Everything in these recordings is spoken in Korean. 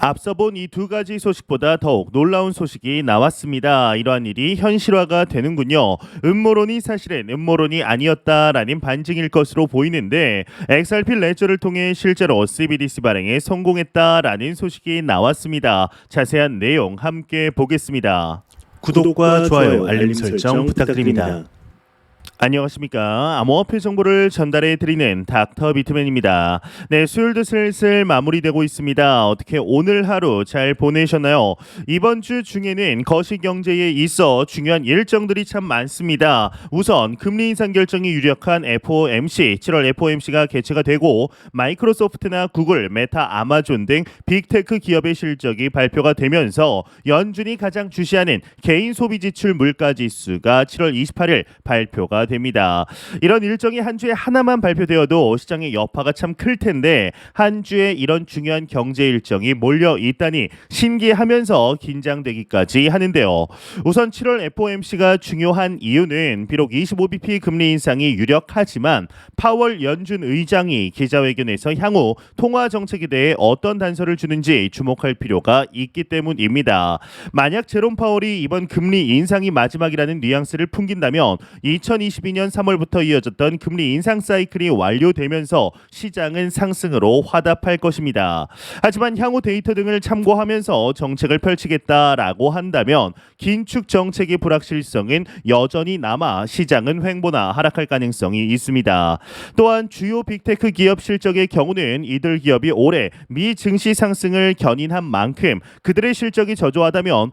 앞서 본 이 두 가지 소식보다 더욱 놀라운 소식이 나왔습니다. 이러한 일이 현실화가 되는군요. 음모론이 사실은 음모론이 아니었다라는 반증일 것으로 보이는데 XRP 레저를 통해 실제로 CBDC 발행에 성공했다라는 소식이 나왔습니다. 자세한 내용 함께 보겠습니다. 구독과 좋아요, 알림 설정 부탁드립니다. 안녕하십니까. 암호화폐 정보를 전달해 드리는 닥터 비트맨입니다. 네, 수요일도 슬슬 마무리되고 있습니다. 어떻게 오늘 하루 잘 보내셨나요? 이번 주 중에는 거시경제에 있어 중요한 일정들이 참 많습니다. 우선 금리 인상 결정이 유력한 FOMC, 7월 FOMC가 개최가 되고 마이크로소프트나 구글, 메타, 아마존 등 빅테크 기업의 실적이 발표가 되면서 연준이 가장 주시하는 개인 소비 지출 물가 지수가 7월 28일 발표가 됩니다. 이런 일정이 한 주에 하나만 발표되어도 시장의 여파가 참 클 텐데 한 주에 이런 중요한 경제 일정이 몰려 있다니 신기하면서 긴장되기까지 하는데요. 우선 7월 FOMC가 중요한 이유는 비록 25bp 금리 인상이 유력하지만 파월 연준 의장이 기자회견에서 향후 통화 정책에 대해 어떤 단서를 주는지 주목할 필요가 있기 때문입니다. 만약 제롬 파월이 이번 금리 인상이 마지막이라는 뉘앙스를 풍긴다면 2022년 3월부터 이어졌던 금리 인상 사이클이 완료되면서 시장은 상승으로 화답할 것입니다. 하지만 향후 데이터 등을 참고하면서 정책을 펼치겠다라고 한다면 긴축 정책의 불확실성은 여전히 남아 시장은 횡보나 하락할 가능성이 있습니다. 또한 주요 빅테크 기업 실적의 경우는 이들 기업이 올해 미 증시 상승을 견인한 만큼 그들의 실적이 저조하다면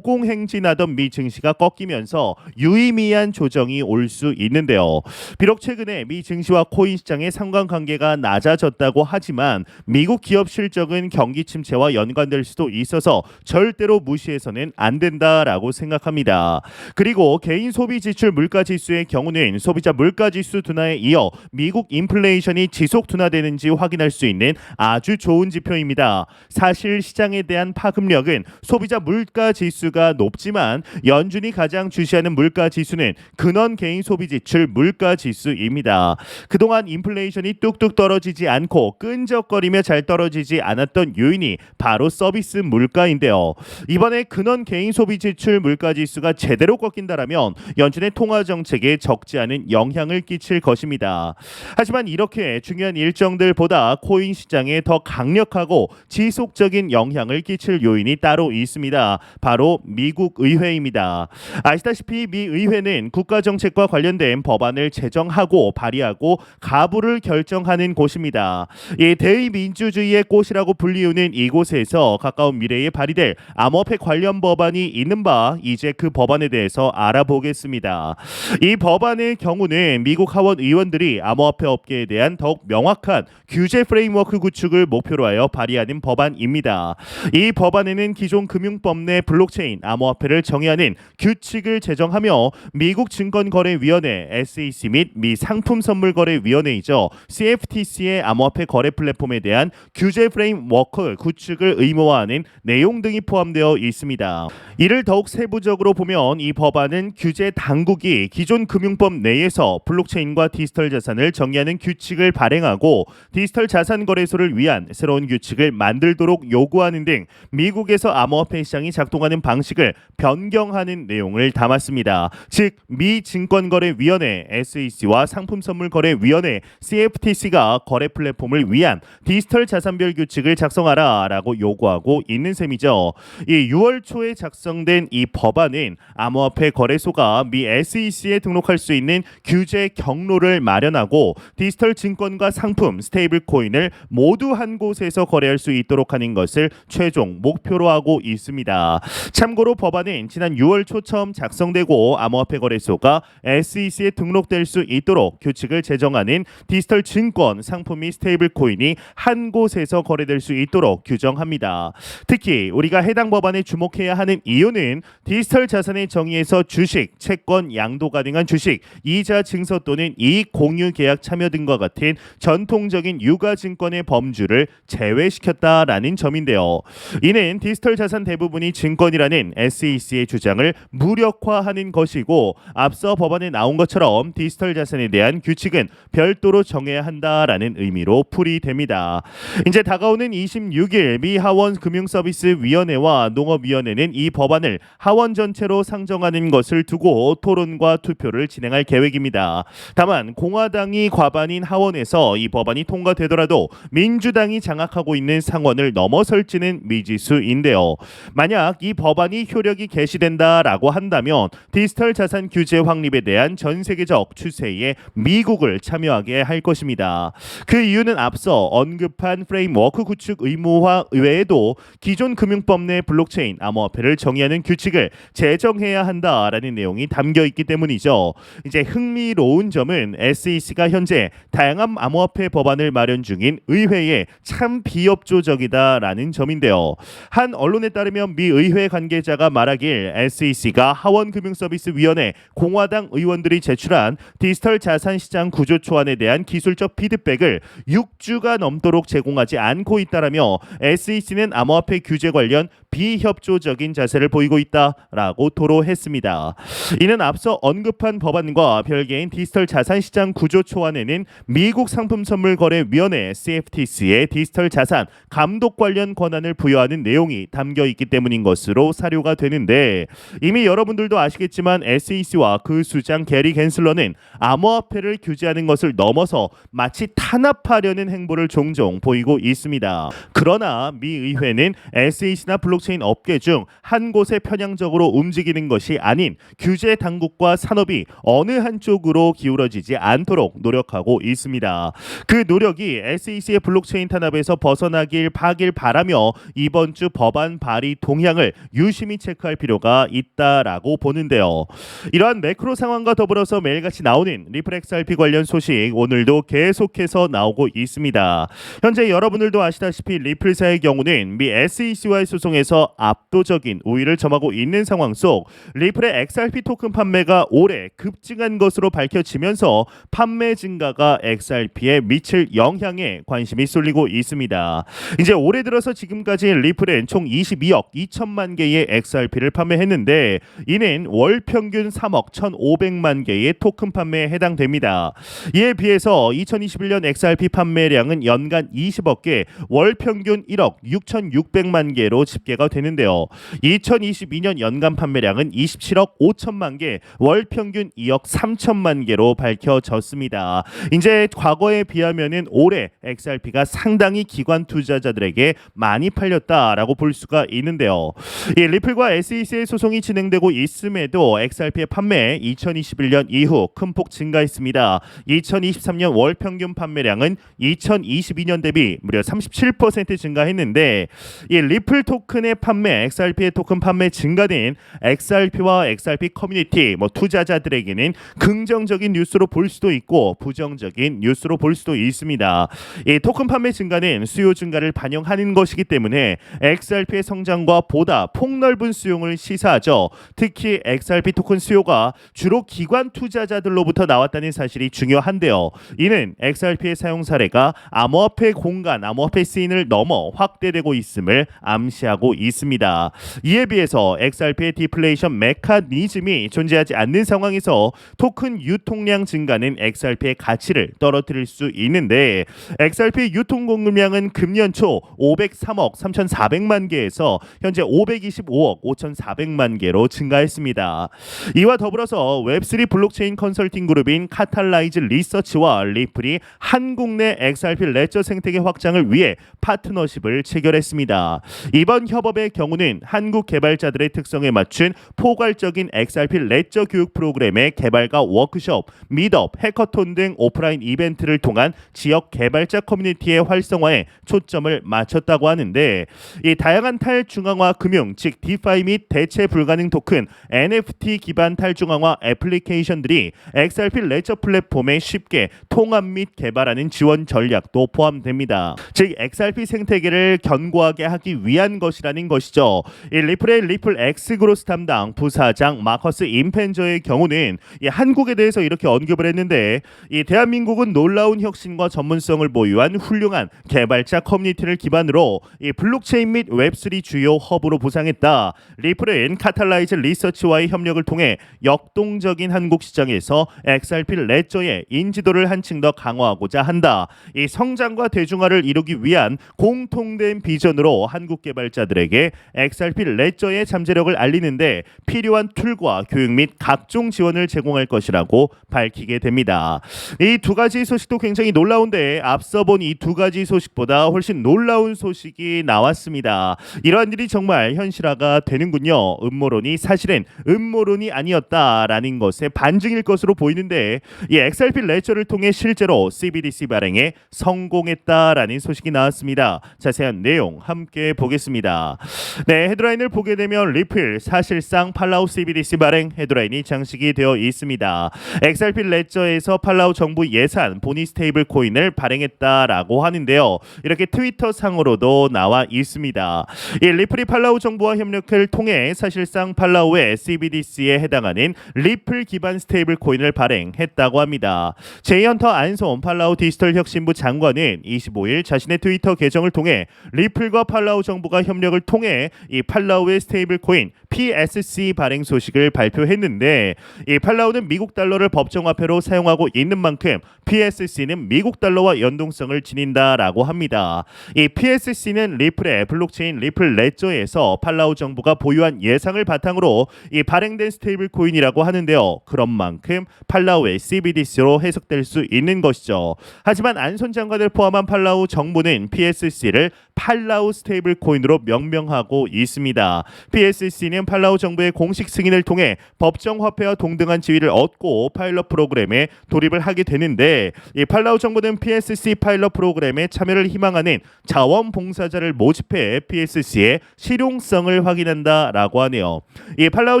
고공행진하던 미 증시가 꺾이면서 유의미한 조정이 올 수 있는데요. 비록 최근에 미 증시와 코인 시장의 상관관계가 낮아졌다고 하지만 미국 기업 실적은 경기 침체와 연관될 수도 있어서 절대로 무시해서는 안 된다라고 생각합니다. 그리고 개인 소비 지출 물가 지수의 경우는 소비자 물가 지수 둔화에 이어 미국 인플레이션이 지속 둔화되는지 확인할 수 있는 아주 좋은 지표입니다. 사실 시장에 대한 파급력은 소비자 물가 지수가 높지만 연준이 가장 주시하는 물가 지수는 근원 개인 소비 지출 물가 지수입니다. 그동안 인플레이션이 뚝뚝 떨어지지 않고 끈적거리며 잘 떨어지지 않았던 요인이 바로 서비스 물가인데요. 이번에 근원 개인 소비 지출 물가 지수가 제대로 꺾인다라면 연준의 통화 정책에 적지 않은 영향을 끼칠 것입니다. 하지만 이렇게 중요한 일정들보다 코인 시장에 더 강력하고 지속적인 영향을 끼칠 요인이 따로 있습니다. 바로 미국 의회입니다. 아시다시피 미 의회는 국가 정책과 관련된 법안을 제정하고 발의하고 가부를 결정하는 곳입니다. 이 대의민주주의의 꽃이라고 불리우는 이곳에서 가까운 미래에 발의될 암호화폐 관련 법안이 있는 바 이제 그 법안에 대해서 알아보겠습니다. 이 법안의 경우는 미국 하원 의원들이 암호화폐 업계에 대한 더욱 명확한 규제 프레임워크 구축을 목표로 하여 발의하는 법안입니다. 이 법안에는 기존 금융법 내 블록체인 암호화폐를 정의하는 규칙을 제정하며 미국 증권거래위원회 SEC 및 미 상품선물거래위원회이죠 CFTC의 암호화폐 거래 플랫폼에 대한 규제 프레임워크 구축을 의무화하는 내용 등이 포함되어 있습니다. 이를 더욱 세부적으로 보면 이 법안은 규제 당국이 기존 금융법 내에서 블록체인과 디지털 자산을 정의하는 규칙을 발행하고 디지털 자산 거래소를 위한 새로운 규칙을 만들도록 요구하는 등 미국에서 암호화폐 시장이 작동하는 방식을 변경하는 내용을 담았습니다. 즉 미 증권거래위원회 SEC와 상품선물거래위원회 CFTC가 거래 플랫폼을 위한 디지털 자산별 규칙을 작성하라라고 요구하고 있는 셈이죠. 이 6월 초에 작성된 이 법안은 암호화폐 거래소가 미 SEC에 등록할 수 있는 규제 경로를 마련하고 디지털 증권과 상품, 스테이블 코인을 모두 한 곳에서 거래할 수 있도록 하는 것을 최종 목표로 하고 있습니다. 참고로 법안은 지난 6월 초 처음 작성되고 암호화폐 거래소가 SEC에 등록될 수 있도록 규칙을 제정하는 디지털 증권, 상품 및 스테이블 코인이 한 곳에서 거래될 수 있도록 규정합니다. 특히 우리가 해당 법안에 주목해야 하는 이유는 디지털 자산의 정의에서 주식, 채권, 양도 가능한 주식, 이자 증서 또는 이익 공유 계약 참여 등과 같은 전통적인 유가 증권의 범주를 제외시켰다라는 점인데요. 이는 디지털 자산 대부분이 증권이라는 SEC의 주장을 무력화하는 것이고 앞서 법안에 나온 것처럼 디지털 자산에 대한 규칙은 별도로 정해야 한다라는 의미로 풀이됩니다. 이제 다가오는 26일 미 하원 금융서비스위원회와 농업위원회는 이 법안을 하원 전체로 상정하는 것을 두고 토론과 투표를 진행할 계획입니다. 다만 공화당이 과반인 하원에서 이 법안이 통과되더라도 민주당이 장악하고 있는 상원을 넘어설지는 미지수인데요. 만약 이 법안이 효력이 개시된다라고 한다면 디지털 자산 규제 확립에 대한 전 세계적 추세에 미국을 참여하게 할 것입니다. 그 이유는 앞서 언급한 프레임워크 구축 의무화 외에도 기존 금융법 내 블록체인 암호화폐를 정의하는 규칙을 제정해야 한다라는 내용이 담겨 있기 때문이죠. 이제 흥미로운 점은 SEC가 현재 다양한 암호화폐 법안을 마련 중인 의회에 참 비협조적이다라는 점인데요. 한 언론에 따르면 미 의회 관계자가 말하길 SEC가 하원금융서비스위원회 공화당 의원들이 제출한 디지털 자산 시장 구조 초안에 대한 기술적 피드백을 6주가 넘도록 제공하지 않고 있다라며 SEC는 암호화폐 규제 관련 비협조적인 자세를 보이고 있다라고 토로했습니다. 이는 앞서 언급한 법안과 별개인 디지털 자산 시장 구조 초안에는 미국 상품선물거래위원회 CFTC의 디지털 자산 감독 관련 권한을 부여하는 내용이 담겨 있기 때문인 것으로 사료가 되는데, 이미 여러분들도 아시겠지만 SEC와 그 수장 게리 갠슬러는 암호화폐를 규제하는 것을 넘어서 마치 탄압하려는 행보를 종종 보이고 있습니다. 그러나 미 의회는 SEC나 블록체인 업계 중 한 곳에 편향적으로 움직이는 것이 아닌 규제 당국과 산업이 어느 한쪽으로 기울어지지 않도록 노력하고 있습니다. 그 노력이 SEC의 블록체인 탄압에서 벗어나길 바라며 이번 주 법안 발의 동향을 유심히 체크할 필요가 있다라고 보는데요. 이러한 매크로 상황과 더불어서 매일같이 나오는 리플 XRP 관련 소식 오늘도 계속해서 나오고 있습니다. 현재 여러분들도 아시다시피 리플사의 경우는 미 SEC와의 소송에서 압도적인 우위를 점하고 있는 상황 속 리플의 XRP 토큰 판매가 올해 급증한 것으로 밝혀지면서 판매 증가가 XRP에 미칠 영향에 관심이 쏠리고 있습니다. 이제 올해 들어서 지금까지 리플은 총 22억 2천만 개의 XRP를 판매했는데, 이는 월 평균 3억 1,500만 개의 토큰 판매에 해당됩니다. 이에 비해서 2021년 XRP 판매량은 연간 20억 개, 월 평균 1억 6,600만 개로 집계가 되는데요. 2022년 연간 판매량은 27억 5천만 개, 월 평균 2억 3천만 개로 밝혀졌습니다. 이제 과거에 비하면은 올해 XRP가 상당히 기관 투자자들에게 많이 팔렸다라고 볼 수가 있는데요. 이 리플과 SEC의 소송이 진행되고 있음에도 XRP의 판매 2021년 이후 큰 폭 증가했습니다. 2023년 월 평균 판매량은 2022년 대비 무려 37% 증가했는데, 이 리플 토큰의 판매, XRP의 토큰 판매 증가는 XRP와 XRP 커뮤니티 투자자들에게는 긍정적인 뉴스로 볼 수도 있고 부정적인 뉴스로 볼 수도 있습니다. 이 토큰 판매 증가는 수요 증가를 반영하는 것이기 때문에 XRP의 성장과 보다 폭넓은 수용을 시사하죠. 특히 XRP 토큰 수요가 주로 기관 투자자들로부터 나왔다는 사실이 중요한데요. 이는 XRP의 사용 사례가 암호화폐 공간, 암호화폐 시인을 넘어 확대되고 있음을 암시하고 있습니다. 이에 비해서 XRP의 디플레이션 메커니즘이 존재하지 않는 상황에서 토큰 유통량 증가는 XRP의 가치를 떨어뜨릴 수 있는데, XRP 유통 공급량은 금년 초 503억 3,400만 개에서 현재 525억 5,400만 개로 증가했습니다. 이와 더불어서 웹3 블록체인 컨설팅 그룹인 카탈라이즈 리서치와 리플이 한국 내 XRP 레저 생태계 확장을 위해 파트너십을 체결했습니다. 이번 협업의 경우는 한국 개발자들의 특성에 맞춘 포괄적인 XRP 레저 교육 프로그램의 개발과 워크숍, 미트업, 해커톤 등 오프라인 이벤트를 통한 지역 개발자 커뮤니티의 활성화에 초점을 맞췄다고 하는데, 이 다양한 탈중앙화 금융, 즉 디파이 및 대체 불가능 토큰, NFT 기반 탈중앙화 애플리케이션들이 XRP 레저 플랫폼에 쉽게 통합 및 개발하는 지원 전략도 포함됩니다. 즉 XRP 생태계를 견고하게 하기 위한 것이라는 있다라는 것이죠. 이 리플의 리플 X 그로스 담당 부사장 마커스 임펜저의 경우는 이 한국에 대해서 이렇게 언급을 했는데 이 대한민국은 놀라운 혁신과 전문성을 보유한 훌륭한 개발자 커뮤니티를 기반으로 이 블록체인 및 웹3 주요 허브로 부상했다. 리플은 카탈라이즈 리서치와의 협력을 통해 역동적인 한국 시장에서 XRP 레저의 인지도를 한층 더 강화하고자 한다. 이 성장과 대중화를 이루기 위한 공통된 비전으로 한국 개발자들에게 XRP 레저의 잠재력을 알리는데 필요한 툴과 교육 및 각종 지원을 제공할 것이라고 밝히게 됩니다. 이 두 가지 소식도 굉장히 놀라운데 앞서 본 이 두 가지 소식보다 훨씬 놀라운 소식이 나왔습니다. 이러한 일이 정말 현실화가 되는군요. 음모론이 사실은 음모론이 아니었다라는 것의 반증일 것으로 보이는데 이 XRP 레저를 통해 실제로 CBDC 발행에 성공했다라는 소식이 나왔습니다. 자세한 내용 함께 보겠습니다. 네, 헤드라인을 보게 되면 리플 사실상 팔라우 CBDC 발행 헤드라인이 장식이 되어 있습니다. XRP 레저에서 팔라우 정부 예산 보니 스테이블 코인을 발행했다라고 하는데요. 이렇게 트위터 상으로도 나와 있습니다. 이 리플이 팔라우 정부와 협력을 통해 사실상 팔라우의 CBDC에 해당하는 리플 기반 스테이블 코인을 발행했다고 합니다. 제이헌터 안손 팔라우 디지털 혁신부 장관은 25일 자신의 트위터 계정을 통해 리플과 팔라우 정부가 협력을 통해 이 팔라우의 스테이블 코인 PSC 발행 소식을 발표했는데 이 팔라우는 미국 달러를 법정화폐로 사용하고 있는 만큼 PSC는 미국 달러와 연동성을 지닌다라고 합니다. 이 PSC는 리플의 블록체인 리플 레저에서 팔라우 정부가 보유한 예상을 바탕으로 이 발행된 스테이블 코인이라고 하는데요. 그런 만큼 팔라우의 CBDC로 해석될 수 있는 것이죠. 하지만 안손 장관을 포함한 팔라우 정부는 PSC를 팔라우 스테이블 코인으로 명명하고 있습니다. PSC는 팔라우 정부의 공식 승인을 통해 법정 화폐와 동등한 지위를 얻고 파일럿 프로그램에 돌입을 하게 되는데 이 팔라우 정부는 PSC 파일럿 프로그램에 참여를 희망하는 자원봉사자를 모집해 PSC의 실용성을 확인한다라고 하네요. 이 팔라우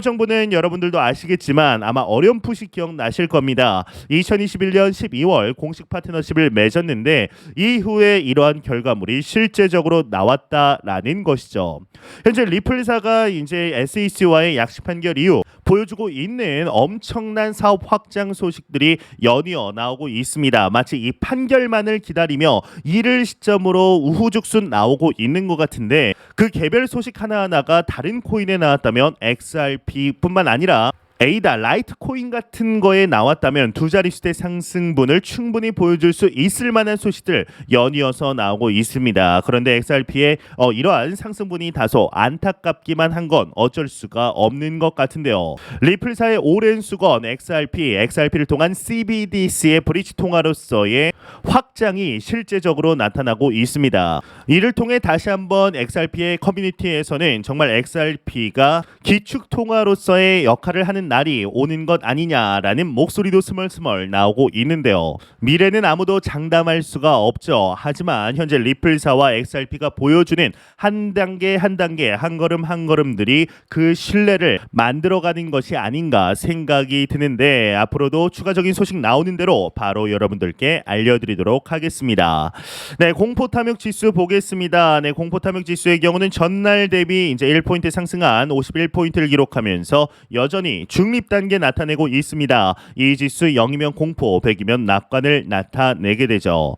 정부는 여러분들도 아시겠지만 아마 어렴풋이 기억나실 겁니다. 2021년 12월 공식 파트너십을 맺었는데 이후에 이러한 결과물이 실제적으로 나왔다라는 것이죠. 현재 리플사가 이제 SEC와의 약식 판결 이후 보여주고 있는 엄청난 사업 확장 소식들이 연이어 나오고 있습니다. 마치 이 판결만을 기다리며 이를 시점으로 우후죽순 나오고 있는 것 같은데 그 개별 소식 하나하나가 다른 코인에 나왔다면 XRP뿐만 아니라 에이다 라이트코인 같은 거에 나왔다면 두 자릿수의 상승분을 충분히 보여줄 수 있을 만한 소식들 연이어서 나오고 있습니다. 그런데 XRP의 이러한 상승분이 다소 안타깝기만 한 건 어쩔 수가 없는 것 같은데요. 리플사의 오랜 수건 XRP를 통한 CBDC의 브릿지 통화로서의 확장이 실제적으로 나타나고 있습니다. 이를 통해 다시 한번 XRP의 커뮤니티에서는 정말 XRP가 기축 통화로서의 역할을 하는 날이 오는 것 아니냐라는 목소리도 스멀스멀 나오고 있는데요. 미래는 아무도 장담할 수가 없죠. 하지만 현재 리플사와 XRP가 보여주는 한 단계 한 걸음 한 걸음들이 그 신뢰를 만들어가는 것이 아닌가 생각이 드는데 앞으로도 추가적인 소식 나오는 대로 바로 여러분들께 알려드리도록 하겠습니다. 네, 공포 탐욕 지수 보겠습니다. 네, 공포 탐욕 지수의 경우는 전날 대비 이제 1포인트 상승한 51포인트를 기록하면서 여전히 중립 단계 나타내고 있습니다. 이 지수 0이면 공포, 100이면 낙관을 나타내게 되죠.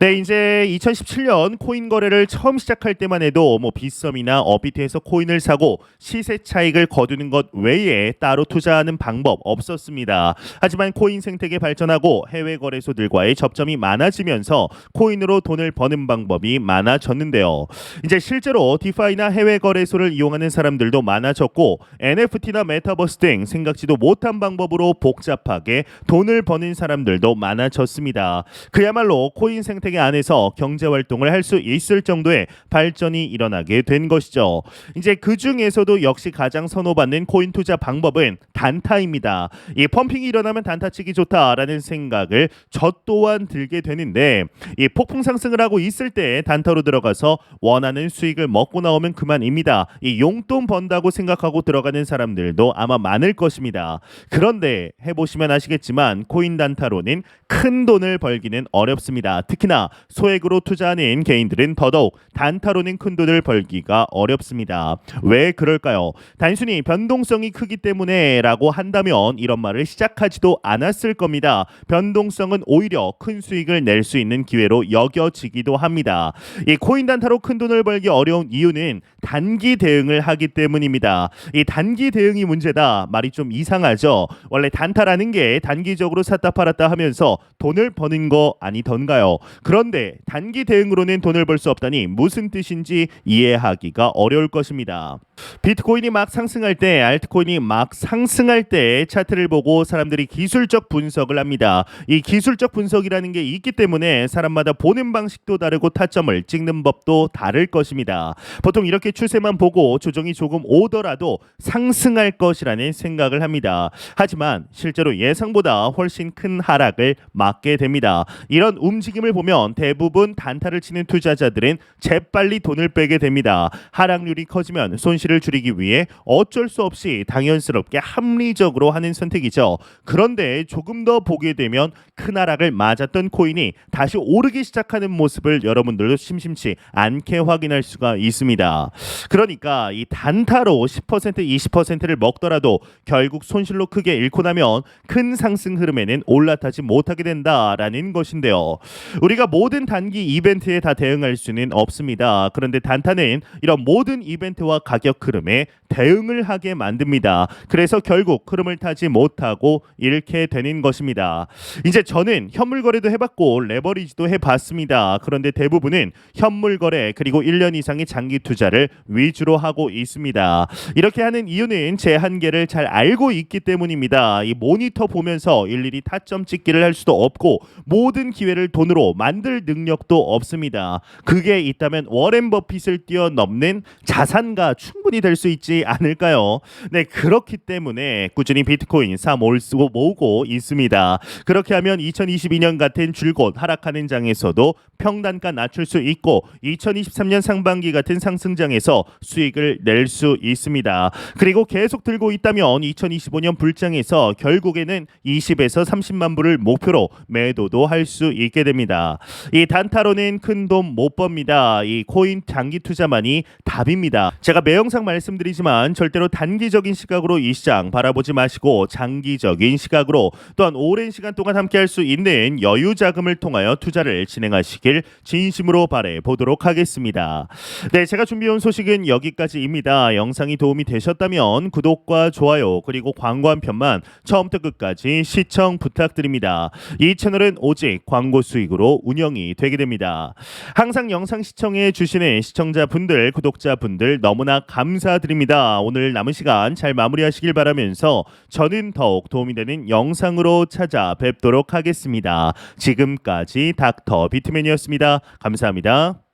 네, 이제 2017년 코인 거래를 처음 시작할 때만 해도 뭐 빗썸이나 업비트에서 코인을 사고 시세 차익을 거두는 것 외에 따로 투자하는 방법 없었습니다. 하지만 코인 생태계 발전하고 해외 거래소들과의 접점이 많아지면서 코인으로 돈을 버는 방법이 많아졌는데요. 이제 실제로 디파이나 해외 거래소를 이용하는 사람들도 많아졌고 NFT나 메타버스 등 생각지도 못한 방법으로 복잡하게 돈을 버는 사람들도 많아졌습니다. 그야말로 코인 생태계 안에서 경제 활동을 할 수 있을 정도의 발전이 일어나게 된 것이죠. 이제 그 중에서도 역시 가장 선호받는 코인 투자 방법은 단타입니다. 이 펌핑이 일어나면 단타 치기 좋다라는 생각을 저 또한 들게 되는데 이 폭풍 상승을 하고 있을 때 단타로 들어가서 원하는 수익을 먹고 나오면 그만입니다. 이 용돈 번다고 생각하고 들어가는 사람들도 아마 많을 것입니다. 그런데 해보시면 아시겠지만 코인 단타로는 큰 돈을 벌기는 어렵습니다. 특히나 소액으로 투자하는 개인들은 더더욱 단타로는 큰 돈을 벌기가 어렵습니다. 왜 그럴까요? 단순히 변동성이 크기 때문에 라고 한다면 이런 말을 시작하지도 않았을 겁니다. 변동성은 오히려 큰 수익을 낼 수 있는 기회로 여겨지기도 합니다. 이 코인 단타로 큰 돈을 벌기 어려운 이유는 단기 대응을 하기 때문입니다. 이 단기 대응이 문제다 말이 좀 이상하죠. 원래 단타라는 게 단기적으로 샀다 팔았다 하면서 돈을 버는 거 아니던가요? 그런데 단기 대응으로는 돈을 벌 수 없다니 무슨 뜻인지 이해하기가 어려울 것입니다. 비트코인이 막 상승할 때, 알트코인이 막 상승할 때 차트를 보고 사람들이 기술적 분석을 합니다. 이 기술적 분석이라는 게 있기 때문에 사람마다 보는 방식도 다르고 타점을 찍는 법도 다를 것입니다. 보통 이렇게 추세만 보고 조정이 조금 오더라도 상승할 것이라는 생각을 합니다. 하지만 실제로 예상보다 훨씬 큰 하락을 맞게 됩니다. 이런 움직임을 보면 대부분 단타를 치는 투자자들은 재빨리 돈을 빼게 됩니다. 하락률이 커지면 손실을 줄이기 위해 어쩔 수 없이 당연스럽게 합리적으로 하는 선택이죠. 그런데 조금 더 보게 되면 큰 하락을 맞았던 코인이 다시 오르기 시작하는 모습을 여러분들도 심심치 않게 확인할 수가 있습니다. 그러니까 이 단타로 10% 20%를 먹더라도 결국 손실로 크게 잃고 나면 큰 상승 흐름에는 올라타지 못하게 된다라는 것인데요. 우리가 모든 단기 이벤트에 다 대응할 수는 없습니다. 그런데 단타는 이런 모든 이벤트와 가격 흐름에 대응을 하게 만듭니다. 그래서 결국 흐름을 타지 못하고 잃게 되는 것입니다. 이제 저는 현물 거래도 해봤고 레버리지도 해봤습니다. 그런데 대부분은 현물 거래 그리고 1년 이상의 장기 투자를 위주로 하고 있습니다. 이렇게 하는 이유는 제 한계를 잘 알고 있기 때문입니다. 이 모니터 보면서 일일이 타점 찍기를 할 수도 없고 모든 기회를 돈으로 만들 능력도 없습니다. 그게 있다면 워렌 버핏을 뛰어넘는 자산가 충분히 될 수 있지 않을까요? 네, 그렇기 때문에 꾸준히 비트코인 쓰고 모으고 있습니다. 그렇게 하면 2022년 같은 줄곧 하락하는 장에서도 평단가 낮출 수 있고 2023년 상반기 같은 상승장에서 수익을 낼 수 있습니다. 그리고 계속 들고 있다면 2025년 불장에서 결국에는 20에서 30만 불을 목표로 매도도 할 수 있게 됩니다. 이 단타로는 큰 돈 못 법니다. 이 코인 장기 투자만이 답입니다. 제가 매 영상 말씀드리지만 절대로 단기적인 시각으로 이 시장 바라보지 마시고 장기적인 시각으로 또한 오랜 시간 동안 함께할 수 있는 여유 자금을 통하여 투자를 진행하시길 진심으로 바래 보도록 하겠습니다. 네, 제가 준비해온 소식은 여기까지입니다. 영상이 도움이 되셨다면 구독과 좋아요 그리고 광고 한 편만 처음부터 끝까지 시청 부탁드립니다. 이 채널은 오직 광고 수익으로 운영이 되게 됩니다. 항상 영상 시청해 주시는 시청자분들, 구독자분들 너무나 감사드립니다. 오늘 남은 시간 잘 마무리하시길 바라면서 저는 더욱 도움이 되는 영상으로 찾아뵙도록 하겠습니다. 지금까지 닥터 비트맨이었습니다. 감사합니다.